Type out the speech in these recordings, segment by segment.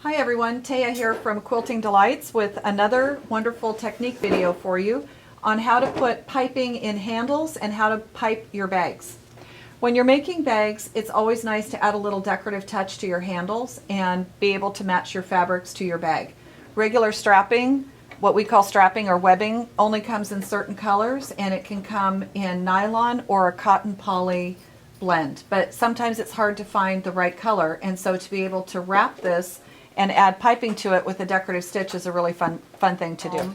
Hi everyone, Taya here from Quilting Delights with another wonderful technique video for you on how to put piping in handles and how to pipe your bags. When you're making bags, it's always nice to add a little decorative touch to your handles and be able to match your fabrics to your bag. Regular strapping, what we call strapping or webbing, only comes in certain colors, and it can come in nylon or a cotton poly blend. But sometimes it's hard to find the right color, and so to be able to wrap this and add piping to it with a decorative stitch is a really fun thing to do.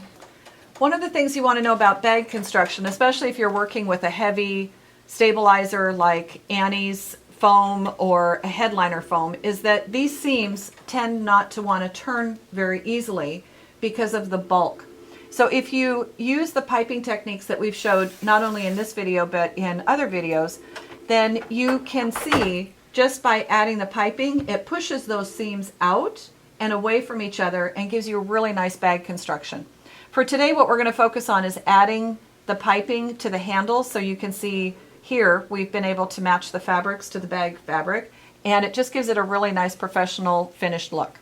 One of the things you want to know about bag construction, especially if you're working with a heavy stabilizer like Annie's foam or a headliner foam, is that these seams tend not to want to turn very easily because of the bulk. So if you use the piping techniques that we've showed not only in this video but in other videos, then you can see just by adding the piping, it pushes those seams out and away from each other and gives you a really nice bag construction. For today, what we're going to focus on is adding the piping to the handles. So you can see here, we've been able to match the fabrics to the bag fabric, and it just gives it a really nice professional finished look.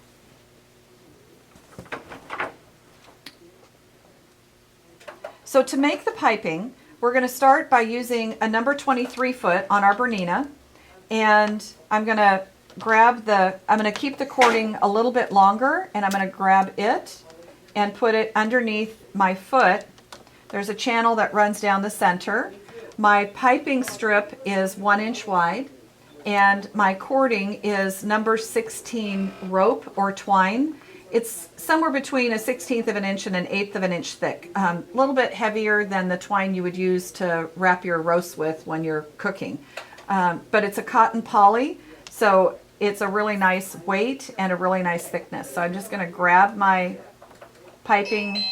So to make the piping, we're going to start by using a number 23 foot on our Bernina. And I'm going to keep the cording a little bit longer, and I'm going to grab it and put it underneath my foot. There's a channel that runs down the center. My piping strip is 1 inch wide, and my cording is number 16 rope or twine. It's somewhere between a 1/16 of an inch and an 1/8 of an inch thick. A little bit heavier than the twine you would use to wrap your roast with when you're cooking. But it's a cotton poly, so it's a really nice weight and a really nice thickness. So I'm just going to grab my piping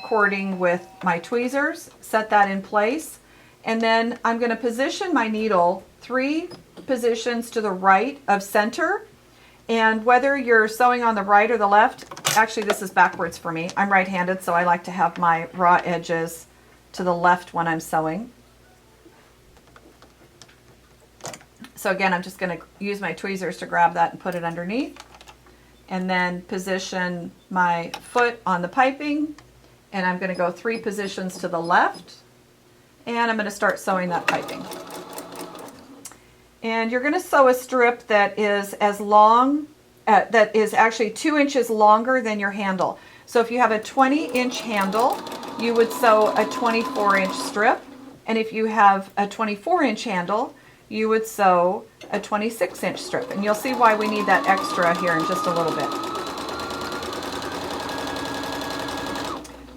cording with my tweezers, set that in place, and then I'm going to position my needle 3 positions to the right of center. And whether you're sewing on the right or the left, actually this is backwards for me. I'm right-handed, so I like to have my raw edges to the left when I'm sewing. So again, I'm just going to use my tweezers to grab that and put it underneath, and then position my foot on the piping, and I'm going to go 3 positions to the left, and I'm going to start sewing that piping. And you're going to sew a strip that is as long, that is actually 2 inches longer than your handle. So if you have a 20-inch handle, you would sew a 24-inch strip, and if you have a 24-inch handle, you would sew a 26-inch strip. And you'll see why we need that extra here in just a little bit.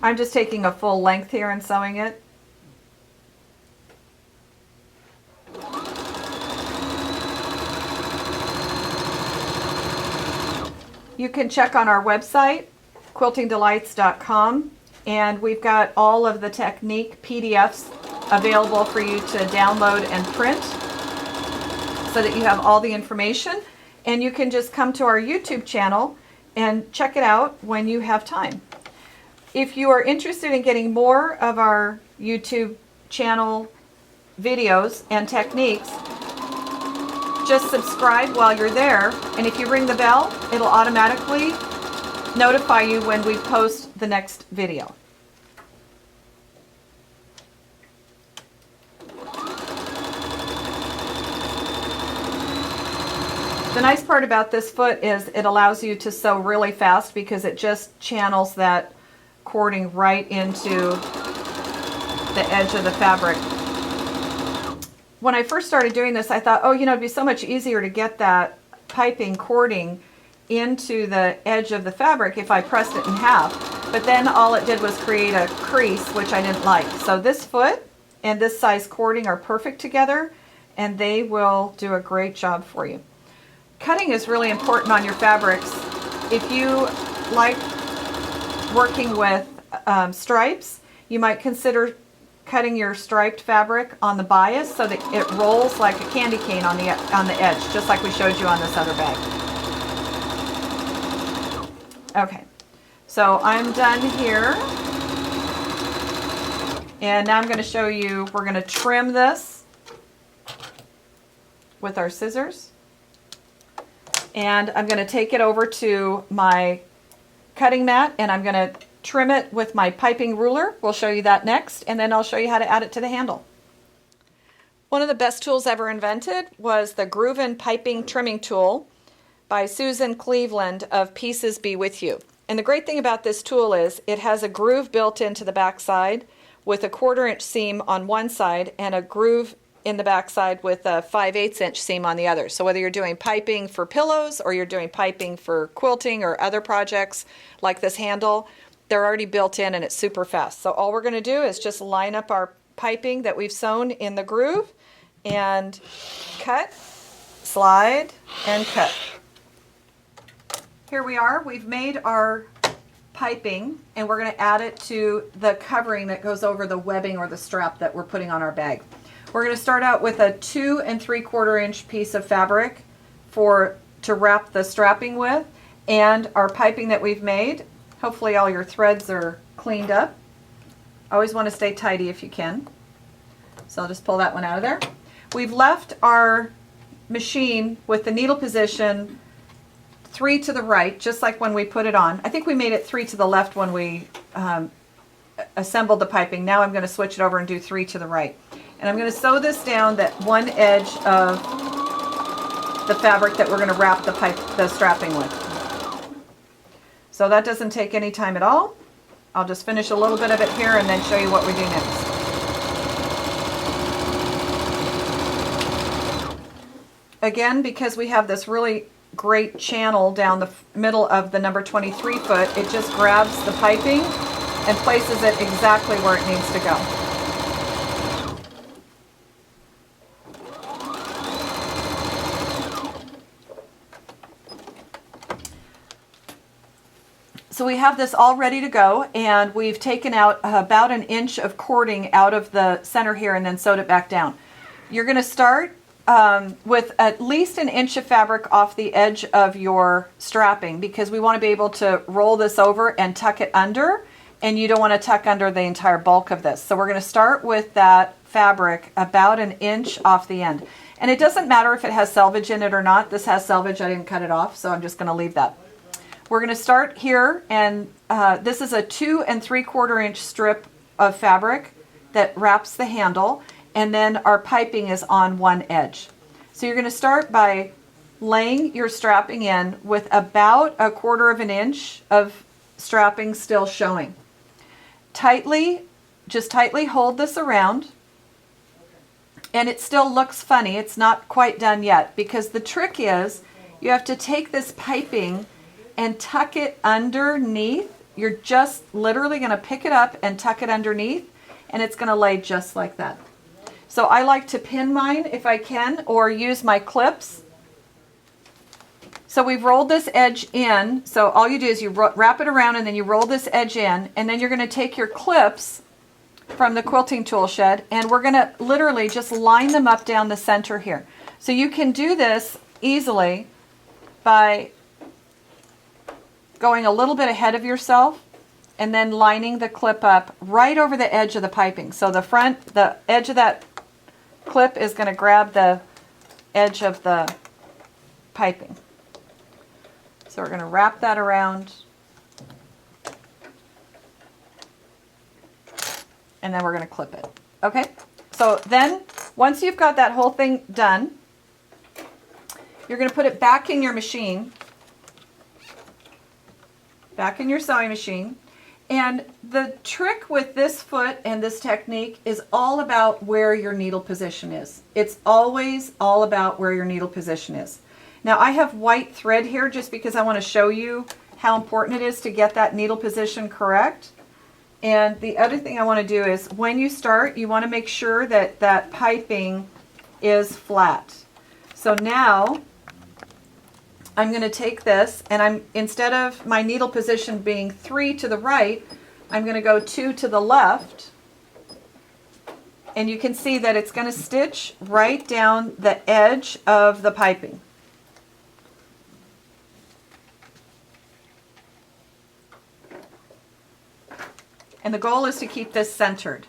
I'm just taking a full length here and sewing it. You can check on our website, quiltingdelights.com, and we've got all of the technique PDFs available for you to download and print, so that you have all the information, and you can just come to our YouTube channel and check it out when you have time. If you are interested in getting more of our YouTube channel videos and techniques, just subscribe while you're there, and if you ring the bell, it'll automatically notify you when we post the next video. The nice part about this foot is it allows you to sew really fast because it just channels that cording right into the edge of the fabric. When I first started doing this, I thought, oh, you know, it'd be so much easier to get that piping cording into the edge of the fabric if I pressed it in half. But then all it did was create a crease, which I didn't like. So this foot and this size cording are perfect together, and they will do a great job for you. Cutting is really important on your fabrics. If you like working with stripes, you might consider cutting your striped fabric on the bias so that it rolls like a candy cane on the edge, just like we showed you on this other bag. Okay, so I'm done here. And now I'm going to show you, we're going to trim this with our scissors. And I'm going to take it over to my cutting mat and I'm going to trim it with my piping ruler. We'll show you that next, and then I'll show you how to add it to the handle. One of the best tools ever invented was the Groovin Piping Trimming Tool by Susan Cleveland of Pieces Be With You. And the great thing about this tool is it has a groove built into the back side with a 1/4 inch seam on one side and a groove in the back side with a 5/8 inch seam on the other. So whether you're doing piping for pillows or you're doing piping for quilting or other projects like this handle, they're already built in and it's super fast. So all we're going to do is just line up our piping that we've sewn in the groove and cut, slide, and cut. Here we are. We've made our piping and we're going to add it to the covering that goes over the webbing or the strap that we're putting on our bag. We're going to start out with a 2 3/4 inch piece of fabric to wrap the strapping with, and our piping that we've made. Hopefully all your threads are cleaned up. Always want to stay tidy if you can. So I'll just pull that one out of there. We've left our machine with the needle position 3 to the right, just like when we put it on. I think we made it 3 to the left when we assembled the piping. Now I'm going to switch it over and do 3 to the right. And I'm going to sew this down that one edge of the fabric that we're going to wrap the strapping with. So that doesn't take any time at all. I'll just finish a little bit of it here and then show you what we do next. Again, because we have this really great channel down the middle of the number 23 foot, it just grabs the piping and places it exactly where it needs to go. So we have this all ready to go, and we've taken out about 1 inch of cording out of the center here and then sewed it back down. You're going to start with at least 1 inch of fabric off the edge of your strapping, because we want to be able to roll this over and tuck it under, and you don't want to tuck under the entire bulk of this. So we're going to start with that fabric about 1 inch off the end. And it doesn't matter if it has selvage in it or not. This has selvage. I didn't cut it off, so I'm just going to leave that. We're going to start here, and this is a 2 3/4 inch strip of fabric that wraps the handle, and then our piping is on one edge. So you're going to start by laying your strapping in with about 1/4 inch of strapping still showing. Just tightly hold this around, and it still looks funny. It's not quite done yet, because the trick is you have to take this piping and tuck it underneath. You're just literally going to pick it up and tuck it underneath, and it's going to lay just like that. So I like to pin mine if I can, or use my clips. So we've rolled this edge in. So all you do is you wrap it around and then you roll this edge in, and then you're going to take your clips from the quilting tool shed, and we're going to literally just line them up down the center here. So you can do this easily by going a little bit ahead of yourself and then lining the clip up right over the edge of the piping. So the edge of that clip is going to grab the edge of the piping. So we're going to wrap that around, and then we're going to clip it. Okay? So then, once you've got that whole thing done, you're going to put it back in your machine, back in your sewing machine. And the trick with this foot and this technique is all about where your needle position is. It's always all about where your needle position is. Now I have white thread here just because I want to show you how important it is to get that needle position correct. And the other thing I want to do is when you start, you want to make sure that that piping is flat. So now I'm going to take this, and instead of my needle position being 3 to the right, I'm going to go 2 to the left. And you can see that it's going to stitch right down the edge of the piping. And the goal is to keep this centered.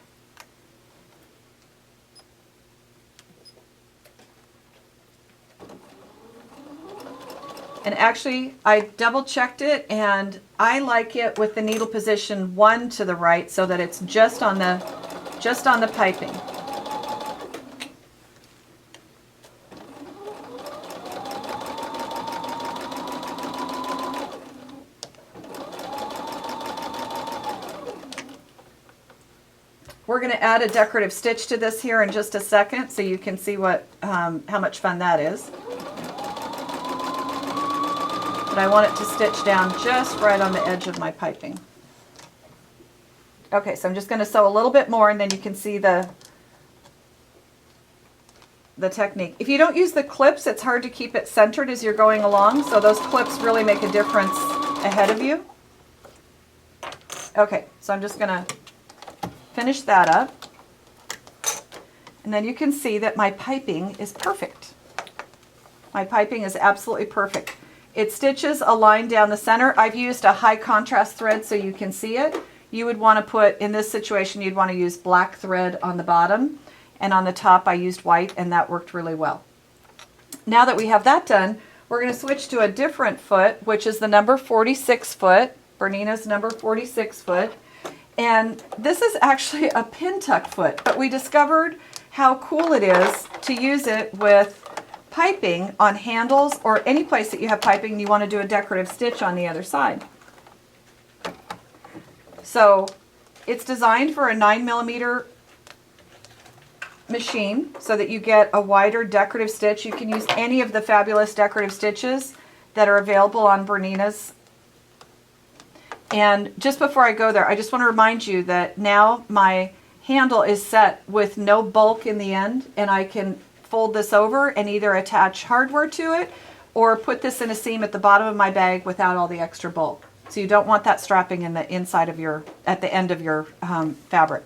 And actually, I double checked it, and I like it with the needle position 1 to the right so that it's just on the piping. We're going to add a decorative stitch to this here in just a second so you can see what how much fun that is. But I want it to stitch down just right on the edge of my piping. Okay, so I'm just going to sew a little bit more, and then you can see the technique. If you don't use the clips, it's hard to keep it centered as you're going along, so those clips really make a difference ahead of you. Okay, so I'm just going to finish that up, and then you can see that my piping is perfect. My piping is absolutely perfect. It stitches a line down the center. I've used a high contrast thread so you can see it. You would want to put, in this situation, you'd want to use black thread on the bottom, and on the top I used white, and that worked really well. Now that we have that done, we're going to switch to a different foot, which is the number 46 foot, Bernina's number 46 foot. And this is actually a pin tuck foot, but we discovered how cool it is to use it with piping on handles or any place that you have piping and you want to do a decorative stitch on the other side. So it's designed for a 9mm machine so that you get a wider decorative stitch. You can use any of the fabulous decorative stitches that are available on Bernina's. And just before I go there, I just want to remind you that now my handle is set with no bulk in the end, and I can fold this over and either attach hardware to it or put this in a seam at the bottom of my bag without all the extra bulk. So you don't want that strapping in the inside of your, at the end of your fabric.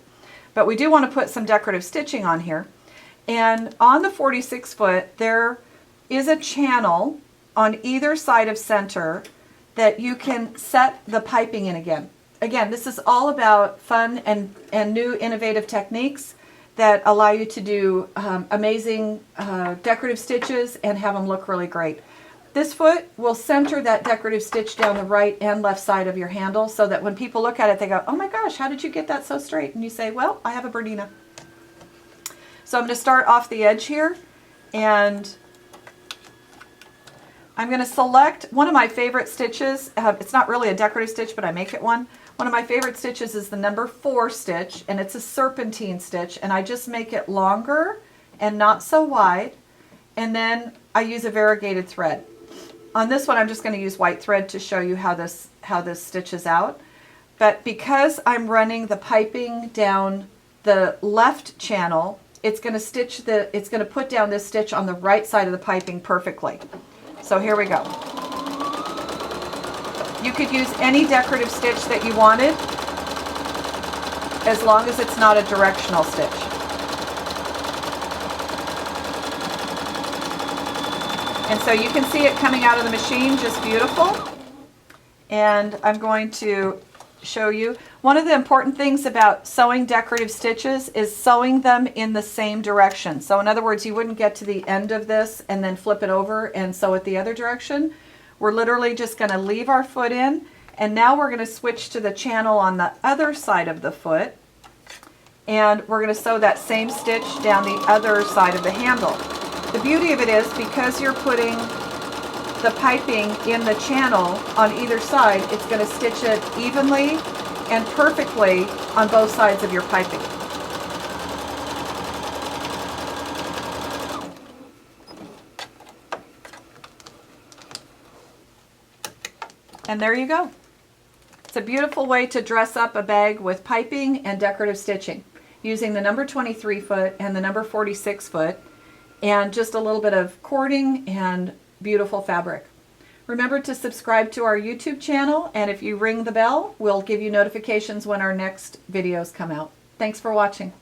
But we do want to put some decorative stitching on here. And on the 46 foot, there is a channel on either side of center that you can set the piping in again. Again, this is all about fun and new innovative techniques that allow you to do amazing decorative stitches and have them look really great. This foot will center that decorative stitch down the right and left side of your handle so that when people look at it, they go, oh my gosh, how did you get that so straight? And you say, well, I have a Bernina. So I'm going to start off the edge here, and I'm going to select one of my favorite stitches. It's not really a decorative stitch, but I make it one. One of my favorite stitches is the number 4 stitch, and it's a serpentine stitch, and I just make it longer and not so wide, and then I use a variegated thread. On this one, I'm just going to use white thread to show you how this stitches out. But because I'm running the piping down the left channel, it's going to put down this stitch on the right side of the piping perfectly. So here we go. You could use any decorative stitch that you wanted, as long as it's not a directional stitch. And so you can see it coming out of the machine just beautiful. And I'm going to show you. One of the important things about sewing decorative stitches is sewing them in the same direction. So in other words, you wouldn't get to the end of this and then flip it over and sew it the other direction. We're literally just going to leave our foot in, and now we're going to switch to the channel on the other side of the foot, and we're going to sew that same stitch down the other side of the handle. The beauty of it is, because you're putting the piping in the channel on either side, it's going to stitch it evenly and perfectly on both sides of your piping. And there you go. It's a beautiful way to dress up a bag with piping and decorative stitching using the number 23 foot and the number 46 foot and just a little bit of cording and beautiful fabric. Remember to subscribe to our YouTube channel, and if you ring the bell, we'll give you notifications when our next videos come out. Thanks for watching.